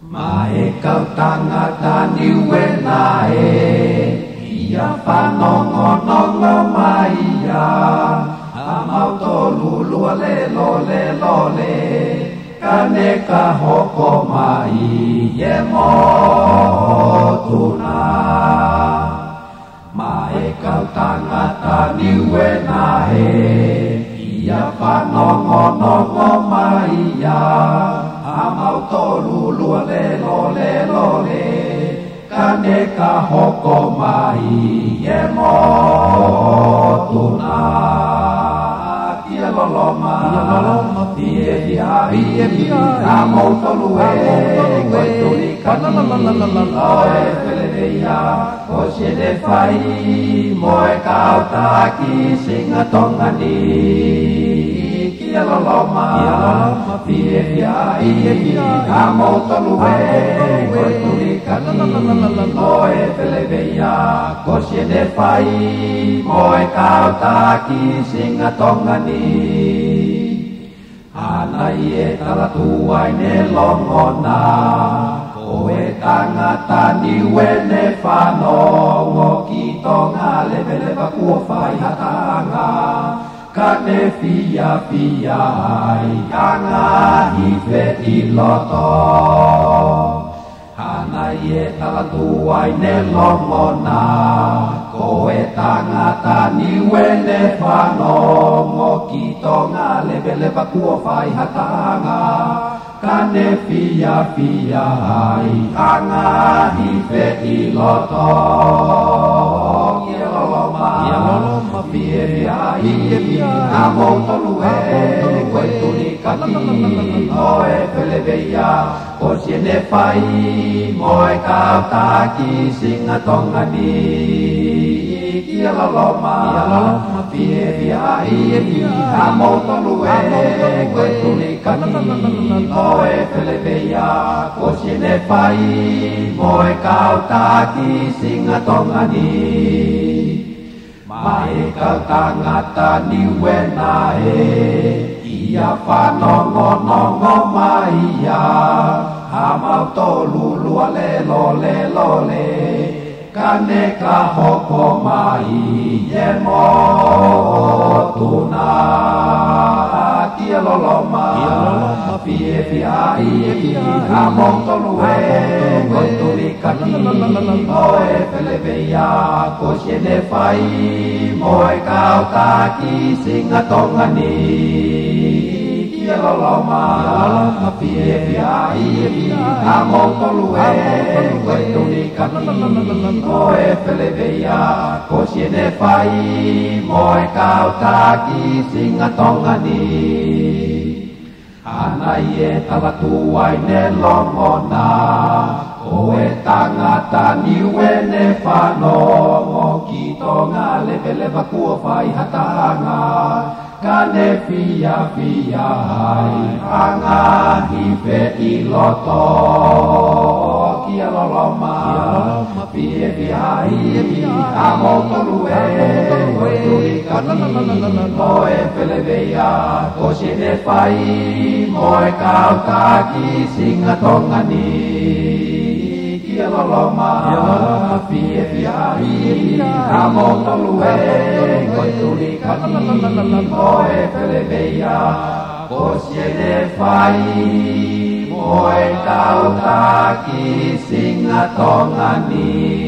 Mae kau tangata niwenae ia whanongonongo maia amau tolu lua le kane ka hoko mai e motuna. Mae kau tangata niwenae ia whanongonongo maia amau tolu lua le kane ka hoko mai e motuna. Ia loloma ia amau tolu koe tuli kani oe whelereia ko se le whai moe kau taki singa tongani. Ia loloma ia amau tolu koe tuli kani oe whelereia ko se le whai moe kau taki singa tongani. Anai e talatua ne longona koe tangata niwe ne whanongo ki tonga levele kua whai hatanga kane fia ai anga hiwe i loto. Anai e talatua ne longona koe tangata niwe ne whanongo ki tonga levele kua whai hatanga kane fia ai anga hiwe i loto. Ia loloma ia amau tolu koe tuli kati oe wheleveia ko se ne whai moe kau taki singa tongani. Ia loloma ia amau tolu koe tuli kati oe wheleveia ko se ne whai moe kau taki singa tongani. Mae kau tangata niwenae ia whanongonongo maia amau tolu lua le kane ka hoko mai e motuna. Ia loloma ia amau tolu koe tuli kati oe wheleveia ko se ne whai moe kau taki singa tongani. Ia loloma ia amau tolu koe tuli kati oe wheleveia ko se ne whai moe kau taki singa tongani. Anai e talatua ne longona koe tangata niwe ne whanongo ki tonga levele kua whai hatanga kane fia ai anga hiwe i loto. Ia loloma ia amau tolu koe tuli kati oe wheleveia ko se ne whai moe kau taki singa tongani. Ia loloma ia amau tolu koe tuli kati oe wheleveia ko se ne whai moe kau taki singa tongani.